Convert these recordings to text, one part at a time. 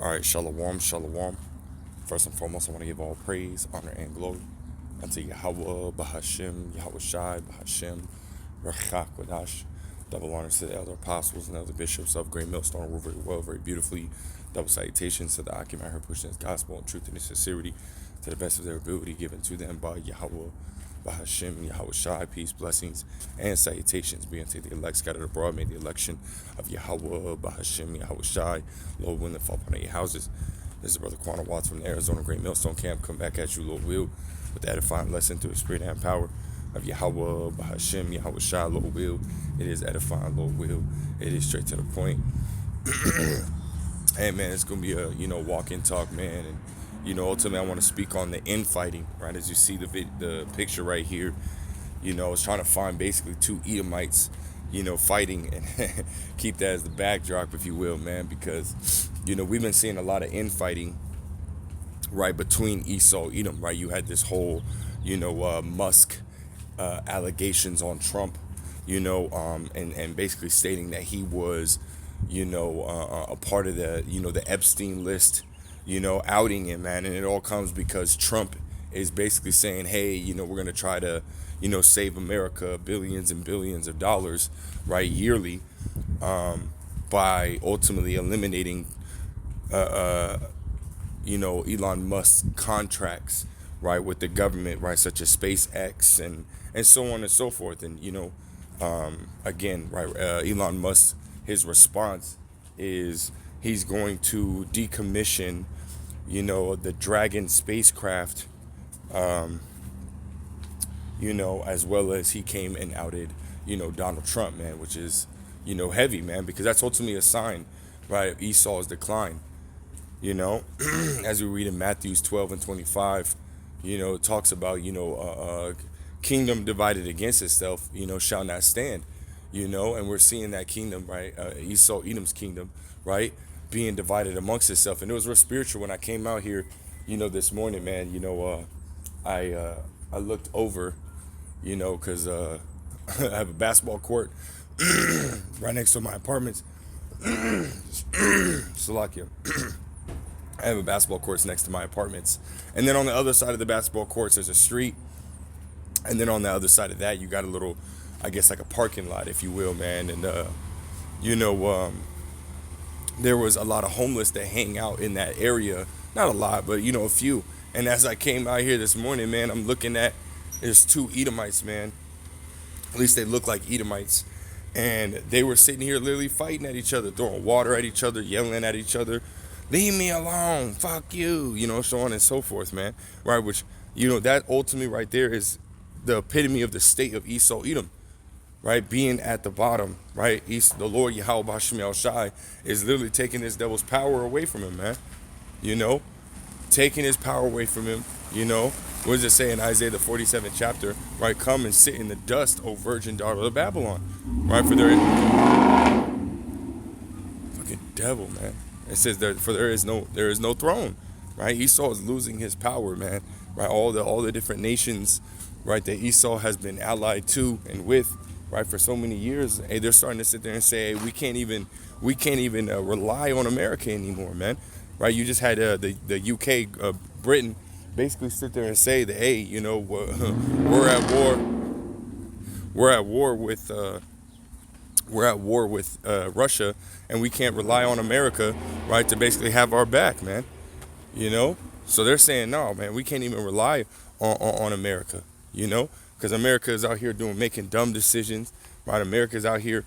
All right, shalom, shalom. First and foremost, I want to give all praise, honor, and glory unto Yahweh, Bahashem, Yahweh Shai, Bahashem, Rachak Wadash. Double honors to the elder apostles and elder bishops of Great Millstone, rule very well, very beautifully. Double salutations to the Akim out here pushing his gospel and truth and his sincerity to the best of their ability given to them by Yahweh, Bahashem, Yahweh Shai, peace, blessings, and salutations be unto the elect scattered abroad. May the election of Yahweh, Bahashem, Yahweh Shai, Lord, willing, fall upon your houses. This is Brother Quanah Watts from the Arizona Great Millstone Camp. Come back at you, Lord will, with the edifying lesson through the spirit and power of Yahweh, Bahashem, Yahweh Shai, Lord will. It is edifying, Lord will. It is straight to the point. Hey, man, it's going to be a, walk and talk, man. And, ultimately, I want to speak on the infighting, right? As you see the picture right here, I was trying to find basically two Edomites, fighting and keep that as the backdrop, if you will, man, because, we've been seeing a lot of infighting, right, between Esau, Edom, right? You had this whole, Musk allegations on Trump, and basically stating that he was, a part of the Epstein list, outing him, man. And it all comes because Trump is basically saying, hey, we're going to try to, save America billions and billions of dollars, right, yearly, by ultimately eliminating, Elon Musk contracts, right, with the government, right, such as SpaceX and so on and so forth. And, again, right, Elon Musk, his response is he's going to decommission, the Dragon spacecraft, as well as he came and outed, Donald Trump, man, which is, heavy, man, because that's ultimately a sign, right, of Esau's decline, as we read in Matthews 12 and 25, it talks about, kingdom divided against itself, shall not stand, and we're seeing that kingdom, right, Esau, Edom's kingdom, right, being divided amongst itself. And it was real spiritual when I came out here, this morning, man, I looked over, because I have a basketball court right next to my apartments. Slovakia. I have a basketball courts next to my apartments. And then on the other side of the basketball courts, there's a street. And then on the other side of that, you got a little, I guess, like a parking lot, if you will, man. And, there was a lot of homeless that hang out in that area. Not a lot, but, a few. And as I came out here this morning, man, I'm looking at, there's two Edomites, man. At least they look like Edomites. And they were sitting here literally fighting at each other, throwing water at each other, yelling at each other. Leave me alone, fuck you, so on and so forth, man. Right, which, that ultimately right there is the epitome of the state of Esau, Edom. Right, being at the bottom, right? The Lord Yahweh Bashem El Shai is literally taking this devil's power away from him, man. Taking his power away from him, What does it say in Isaiah the 47th chapter? Right, come and sit in the dust, O virgin daughter of Babylon. Right, for there fucking devil, man. It says for there is no throne. Right, Esau is losing his power, man. Right, all the different nations, right, that Esau has been allied to and with, right, for so many years, hey, they're starting to sit there and say, hey, we can't even rely on America anymore, man. Right, you just had the UK, Britain, basically sit there and say that, hey, we're at war with Russia, and we can't rely on America, right, to basically have our back, man. So they're saying, no, man, we can't even rely on America, because America is out here making dumb decisions, right? America is out here,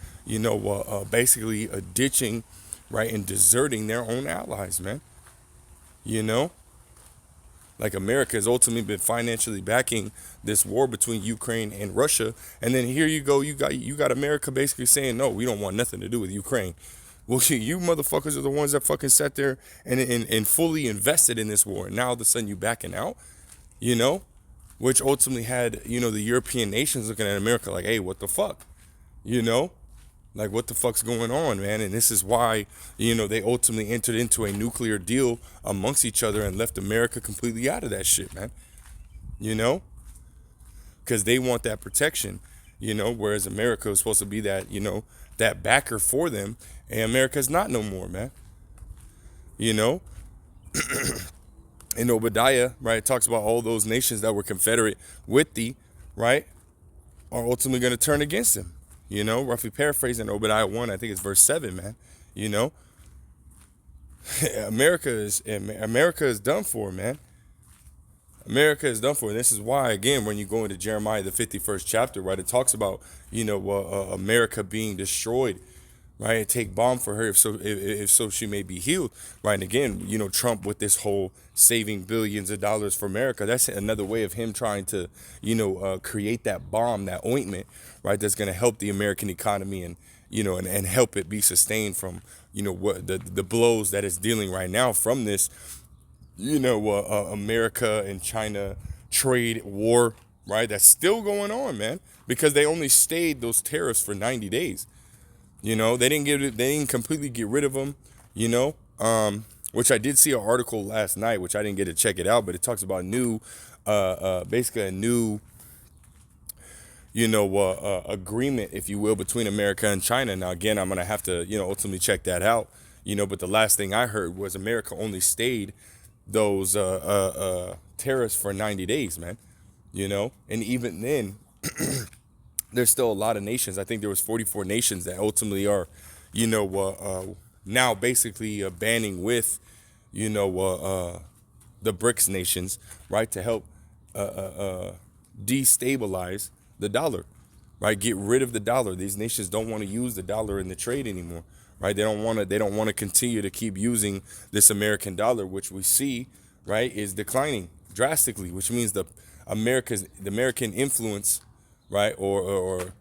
basically ditching, right, and deserting their own allies, man. Like America has ultimately been financially backing this war between Ukraine and Russia, and then here you go, you got America basically saying, no, we don't want nothing to do with Ukraine. Well, you motherfuckers are the ones that fucking sat there and fully invested in this war, and now all of a sudden you backing out, which ultimately had, the European nations looking at America like, hey, what the fuck? Like, what the fuck's going on, man? And this is why, they ultimately entered into a nuclear deal amongst each other and left America completely out of that shit, man. Because they want that protection, whereas America is supposed to be that, that backer for them. And America's not no more, man. you know. In Obadiah, right, it talks about all those nations that were confederate with thee, right, are ultimately going to turn against him. You know, roughly paraphrasing Obadiah 1, I think it's verse 7, man. You know, America is done for, man. America is done for. And this is why, again, when you go into Jeremiah, the 51st chapter, right, it talks about, America being destroyed, right? And take balm for her, if so she may be healed, right? And again, Trump with this whole saving billions of dollars for America, that's another way of him trying to, create that bomb, that ointment, right? That's going to help the American economy and, and help it be sustained from, what the blows that it's dealing right now from this, America and China trade war, right? That's still going on, man, because they only stayed those tariffs for 90 days. They didn't completely get rid of them, you know. Which I did see an article last night, which I didn't get to check it out, but it talks about basically a new, agreement, if you will, between America and China. Now, again, I'm gonna have to, ultimately check that out, But the last thing I heard was America only stayed those tariffs for 90 days, man. And even then, there's still a lot of nations. I think there was 44 nations that ultimately are, now basically banning with, the BRICS nations, right, to help destabilize the dollar, right? Get rid of the dollar. These nations don't want to use the dollar in the trade anymore, right? They don't want to. They don't want to continue to keep using this American dollar, which we see, right, is declining drastically. Which means the American influence, right, or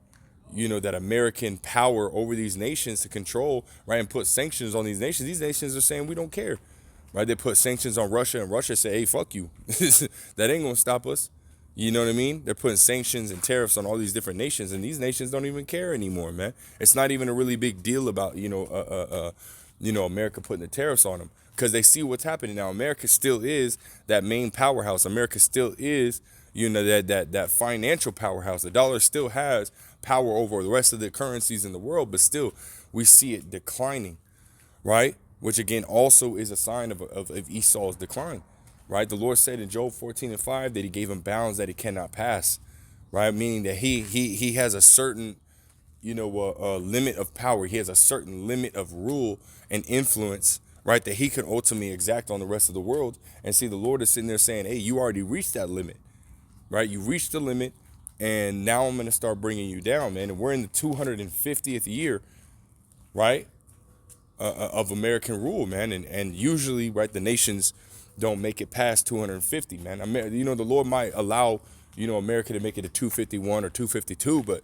that American power over these nations to control, right, and put sanctions on these nations. These nations are saying we don't care, right? They put sanctions on Russia, and Russia say, hey, fuck you. That ain't gonna stop us. You know what I mean? They're putting sanctions and tariffs on all these different nations, and these nations don't even care anymore, man. It's not even a really big deal about America putting the tariffs on them, because they see what's happening now. America still is that main powerhouse. America still is that financial powerhouse. The dollar still has power over the rest of the currencies in the world, but still we see it declining, right? Which again also is a sign of Esau's decline. Right, the Lord said in Job 14:5 that He gave him bounds that he cannot pass, right? Meaning that he has a certain, limit of power. He has a certain limit of rule and influence, right? That he can ultimately exact on the rest of the world. And see, the Lord is sitting there saying, "Hey, you already reached that limit, right? You reached the limit, and now I'm going to start bringing you down, man." And we're in the 250th year, right, of American rule, man. And usually, right, the nations don't make it past 250, man. The Lord might allow, America to make it to 251 or 252, but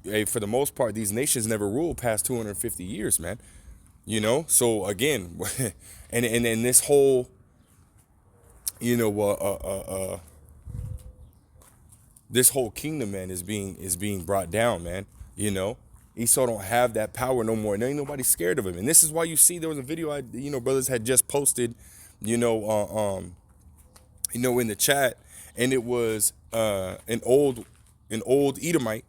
hey, for the most part, these nations never rule past 250 years, man. So again, and this whole, this whole kingdom, man, is being brought down, man. Esau don't have that power no more, and ain't nobody scared of him. And this is why you see there was a video brothers had just posted, in the chat, and it was an old Edomite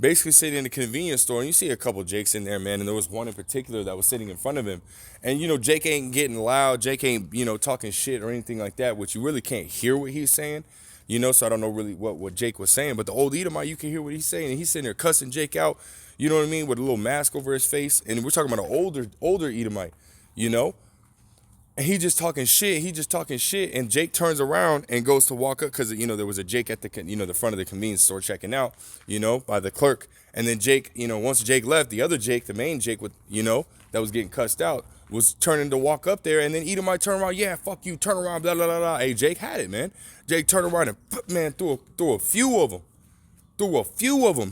basically sitting in a convenience store, and you see a couple Jakes in there, man, and there was one in particular that was sitting in front of him, and Jake ain't getting loud, Jake ain't talking shit or anything like that, which you really can't hear what he's saying, so I don't know really what Jake was saying, but the old Edomite, you can hear what he's saying, and he's sitting there cussing Jake out, you know what I mean, with a little mask over his face, and we're talking about an older Edomite, and he just talking shit, and Jake turns around and goes to walk up, because there was a Jake at the the front of the convenience store checking out, by the clerk, and then Jake, once Jake left, the other Jake, the main Jake with that was getting cussed out, was turning to walk up there, and then Edomite turn around, yeah, fuck you, turn around, blah blah blah blah. Hey, Jake had it, man. Jake turned around and man threw a few of them.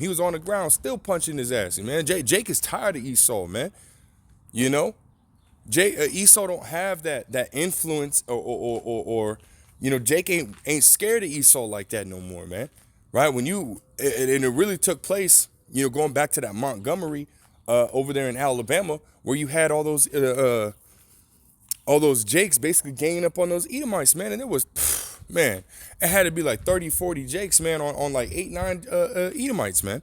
He was on the ground still punching his ass, man. Jake is tired of Esau, man. Esau don't have that influence or Jake ain't scared of Esau like that no more, man. Right? When and it really took place, going back to that Montgomery over there in Alabama, where you had all those Jakes basically ganging up on those Edomites, man, and it was man, it had to be like 30, 40 Jakes, man, on like 8, 9 Edomites, man.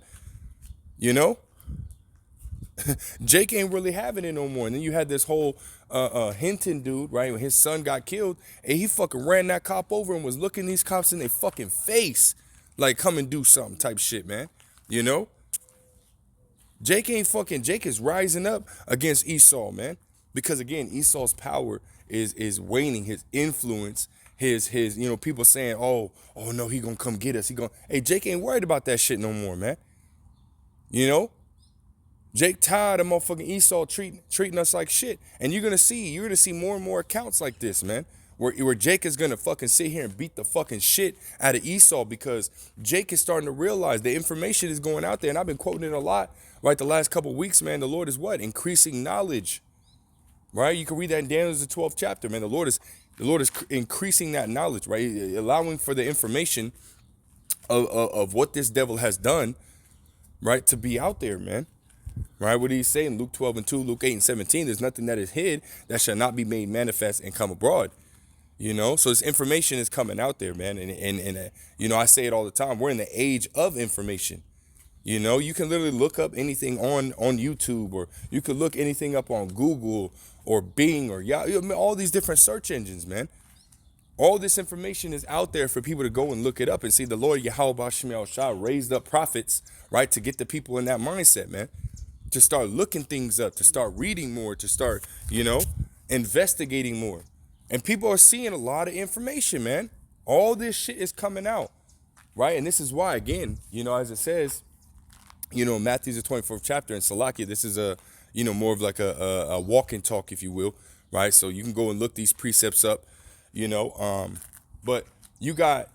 Jake ain't really having it no more. And then you had this whole Hinton dude, right, when his son got killed, and he fucking ran that cop over and was looking these cops in their fucking face, like, come and do something type shit, man. You know, Jake is rising up against Esau, man, because again, Esau's power is waning, his influence, his people saying, oh no, he gonna come get us, hey, Jake ain't worried about that shit no more, man. You know, Jake tired of motherfucking Esau treating us like shit. And you're gonna see more and more accounts like this, man. Where Jake is gonna fucking sit here and beat the fucking shit out of Esau, because Jake is starting to realize the information is going out there, and I've been quoting it a lot, right, the last couple of weeks, man. The Lord is what? Increasing knowledge. Right? You can read that in Daniel, the 12th chapter, man. The Lord is increasing that knowledge, right? Allowing for the information of what this devil has done, right, to be out there, man. Right? What did he say in Luke 12:2, Luke 8:17? There's nothing that is hid that shall not be made manifest and come abroad. You know, so this information is coming out there, man. And I say it all the time. We're in the age of information. You know, you can literally look up anything on YouTube, or you could look anything up on Google or Bing or Yahoo, all these different search engines, man. All this information is out there for people to go and look it up and see. The Lord Yahweh Bashim Shah raised up prophets, right, to get the people in that mindset, man, to start looking things up, to start reading more, to start, investigating more. And people are seeing a lot of information, man. All this shit is coming out, right? And this is why, again, as it says, Matthew the 24th chapter in Salakia, this is more of like a walk and talk, if you will, right? So you can go and look these precepts up, but you got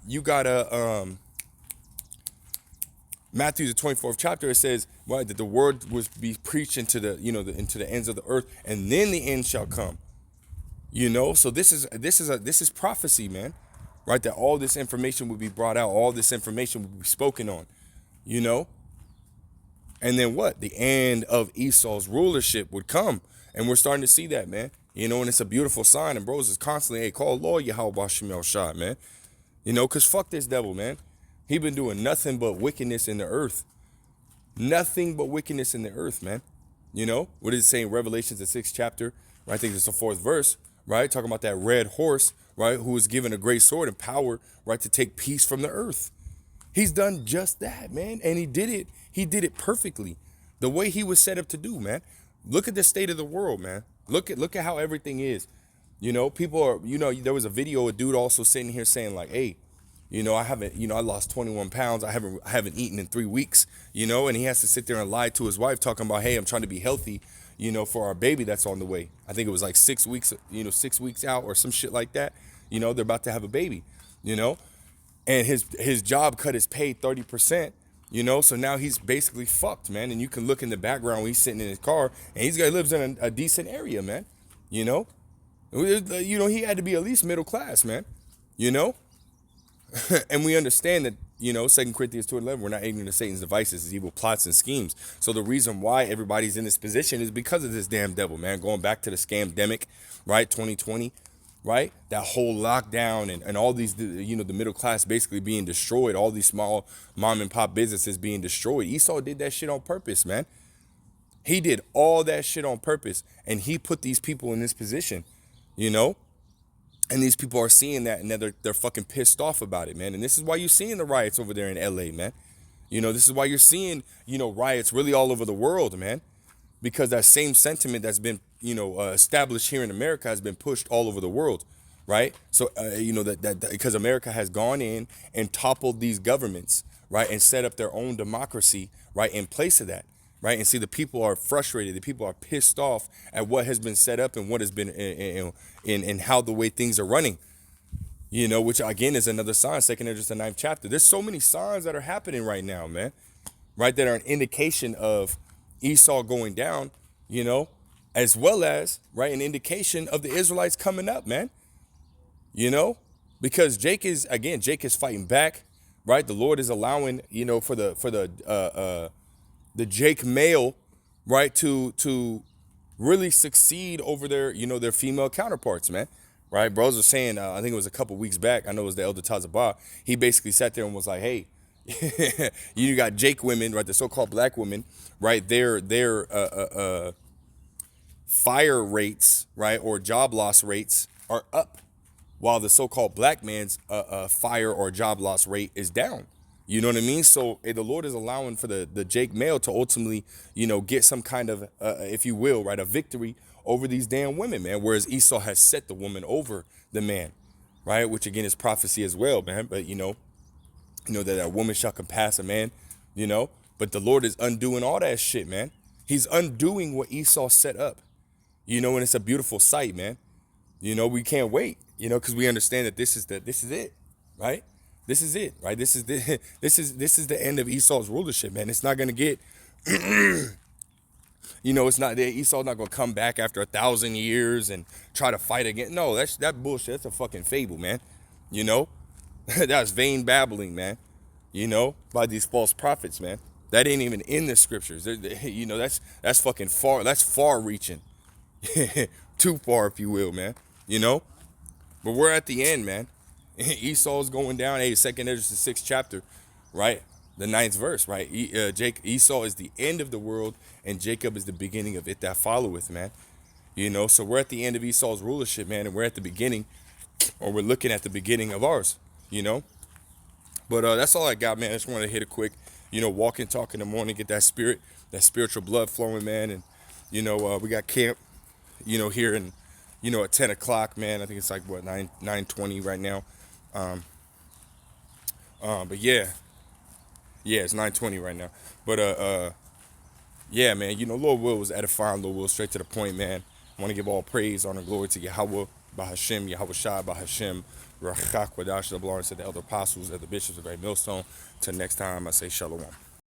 Matthew the 24th chapter. It says, right, that the word was be preached into into the ends of the earth, and then the end shall come. So this is prophecy, man, right? That all this information would be brought out, all this information would be spoken on, and then what? The end of Esau's rulership would come, and we're starting to see that, man. And it's a beautiful sign. And bros is constantly, hey, call Lord Yahweh Bashim Shah, man. Cause fuck this devil, man. He been doing nothing but wickedness in the earth. Nothing but wickedness in the earth, man. What does it say in Revelations, the 6th chapter? Right? I think it's the 4th verse, right? Talking about that red horse, right? Who was given a great sword and power, right, to take peace from the earth. He's done just that, man. And he did it perfectly. The way he was set up to do, man. Look at the state of the world, man. Look at how everything is. People are, there was a video, a dude also sitting here saying like, hey, I lost 21 pounds. I haven't eaten in 3 weeks, and he has to sit there and lie to his wife talking about, hey, I'm trying to be healthy, for our baby that's on the way. I think it was like 6 weeks, 6 weeks out or some shit like that. They're about to have a baby, and his job cut his pay 30%, so now he's basically fucked, man. And you can look in the background when he's sitting in his car, and he lives in a decent area, man. He had to be at least middle class, man. And we understand that, 2 Corinthians 2:11, we're not ignorant of Satan's devices, his evil plots and schemes. So the reason why everybody's in this position is because of this damn devil, man. Going back to the scamdemic, right? 2020, right? That whole lockdown and all these, the middle class basically being destroyed, all these small mom and pop businesses being destroyed. Esau did that shit on purpose, man. He did all that shit on purpose, and he put these people in this position, And these people are seeing that, and they're fucking pissed off about it, man. And this is why you're seeing the riots over there in LA, man. This is why you're seeing, riots really all over the world, man. Because that same sentiment that's been, established here in America has been pushed all over the world, right? So, that because America has gone in and toppled these governments, right, and set up their own democracy, right, in place of that. Right. And see, the people are frustrated. The people are pissed off at what has been set up and what has been in how the way things are running, which again is another sign. 2nd Esdras, the 9th chapter. There's so many signs that are happening right now, man. Right. That are an indication of Esau going down, as well as, right, an indication of the Israelites coming up, man. Because Jake is fighting back. Right. The Lord is allowing, for the Jake male, right, to really succeed over their female counterparts, man. Right, bros was saying, I think it was a couple weeks back, I know it was the Elder Tazabah, he basically sat there and was like, hey, you got Jake women, right, the so-called black women, right, they're fire rates, right, or job loss rates are up, while the so-called black man's fire or job loss rate is down. You know what I mean? So the Lord is allowing for the Jake male to ultimately, get some kind of, if you will, right, a victory over these damn women, man. Whereas Esau has set the woman over the man, right? Which again is prophecy as well, man. But that a woman shall compass a man, But the Lord is undoing all that shit, man. He's undoing what Esau set up, and it's a beautiful sight, man. We can't wait, because we understand that this is it, right? This is it, right? This is the this is the end of Esau's rulership, man. It's not gonna get, it's not that Esau's not gonna come back after 1,000 years and try to fight again. No, that bullshit. That's a fucking fable, man. That's vain babbling, man. By these false prophets, man. That ain't even in the scriptures. That's fucking far. That's far reaching, too far, if you will, man. But we're at the end, man. Esau's going down. Hey, 2nd Esdras, the 6th chapter, right? The 9th verse, right? Esau is the end of the world, and Jacob is the beginning of it that followeth, man. So we're at the end of Esau's rulership, man, and we're at the beginning, or we're looking at the beginning of ours, But that's all I got, man. I just wanted to hit it quick, walk and talk in the morning, get that spiritual blood flowing, man. And, we got camp, here in, at 10 o'clock, man. I think it's like, what, 9:20 right now. But yeah, it's 9:20 right now. But yeah, man, Lord Will was edifying. Lord Will, straight to the point, man. I want to give all praise, honor, glory to Yahweh, Bahashem, Yahweh Shai, Bahashem, Rachak, Wadash, the Lawrence, the elder apostles, and the bishops of Great Millstone. Till next time, I say shalom.